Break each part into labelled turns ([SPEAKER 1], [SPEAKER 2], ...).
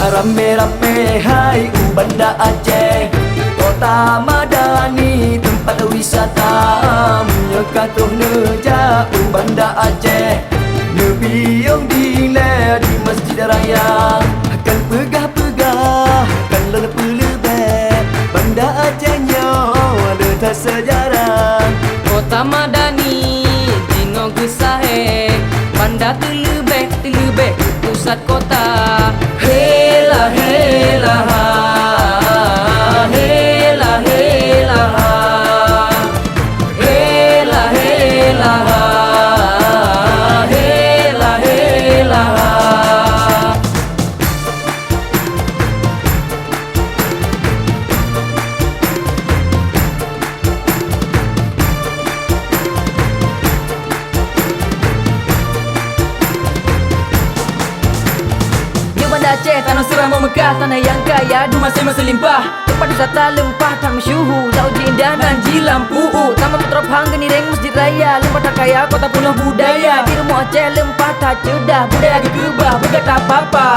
[SPEAKER 1] Rame-rame hai Banda Aceh, kota madani tempat wisata. Menyekatuh neja Banda Aceh, nebiong dile di masjid raya. Akan pegah-pegah, akan lebih-lebih Banda Acehnya letak sejarah.
[SPEAKER 2] Kota madani dino gesahe, Banda terlebih pusat kota. Hela hela ha, hela hela ha, hela hela ha, hela hela ha. Banda Aceh, tanah seram memegah, tanah yang kaya, du masa limpah. Tempat wisata lempah tak masyuhur, Daud indah dan Jilampu. Taman Putra Hang Genireng Masjid Raya, lempah tak kaya, kota penuh budaya. Di rumah Aceh lempah tak cedah, budaya kekebah, bukan tak apa-apa.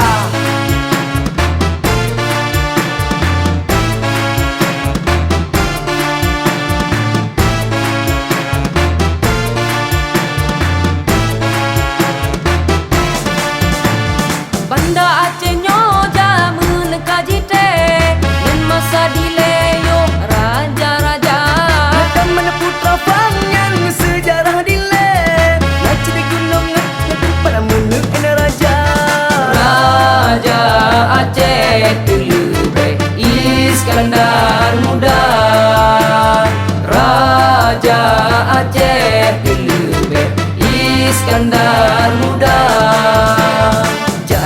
[SPEAKER 2] Banda Aceh nyoja menekaji teh, dan masa dileyo raja-raja.
[SPEAKER 1] Akan mana putra Fang yang sejarah dile, laci di gunung ngedek pada menuk ena raja.
[SPEAKER 2] Raja Aceh terlebih Iskandar Muda. Raja Aceh terlebih Iskandar Muda.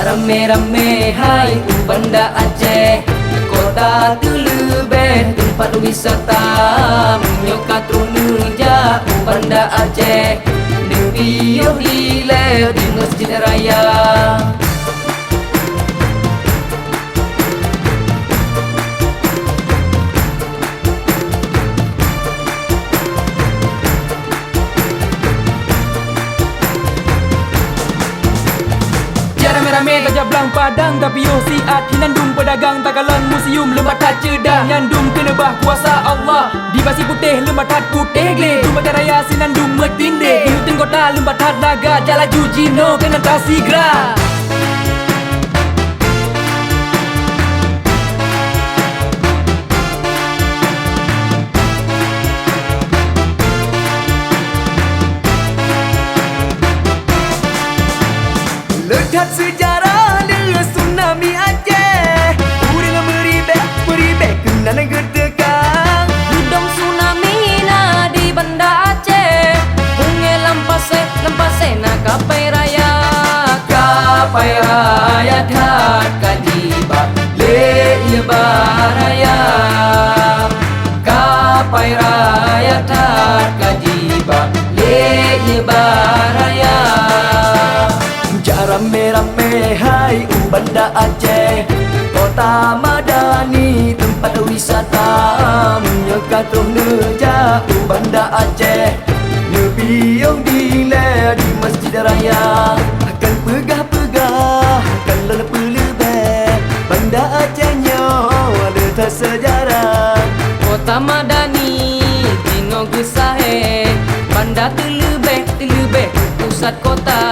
[SPEAKER 2] Rame-rame hai Banda Aceh, kota terlebih tempat wisata. Menyokat runeja Banda Aceh, nebiyo dile di masjid raya. Rame-rame tajak belang padang tapi yo siat hinandum pedagang Tagalan museum lembat tak cedah nyandum kena bah kuasa Allah. Di basi putih lembat tak putih gle, rumah raya sinandum metinde. Di hutan kota lembat tak naga, jala jujino kena tasigra.
[SPEAKER 1] Lekat sejarah dengan tsunami Aceh, urang meribek kena getekang.
[SPEAKER 2] Dudong tsunami na di Banda Aceh, bunge lampase na kapai raya. Kapai raya tak kajiba le ibaraya. Kapai raya tak kajiba le ibaraya.
[SPEAKER 1] Rame-rame hai Banda Aceh, kota madani tempat wisata. Menyekatuh neja Banda Aceh, nebiong dile di masjid raya. Akan pegah-pegah, akan lebih-lebih Banda Acehnya letak sejarah.
[SPEAKER 2] Kota madani dino gesahe, Banda terlebih pusat kota.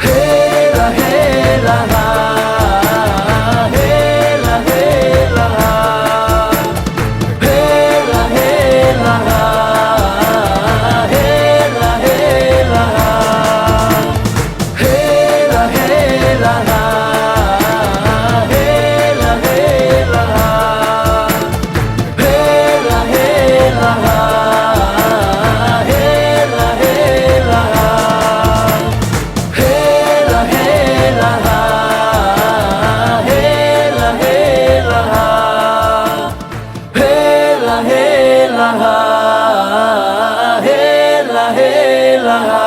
[SPEAKER 1] Hela hela ha, hela hela ha, hela hela ha, hela hela ha, hela hela ha, hela hela ha, hela hela ha, hela hela ha. Hela hela ha, hela hela ha.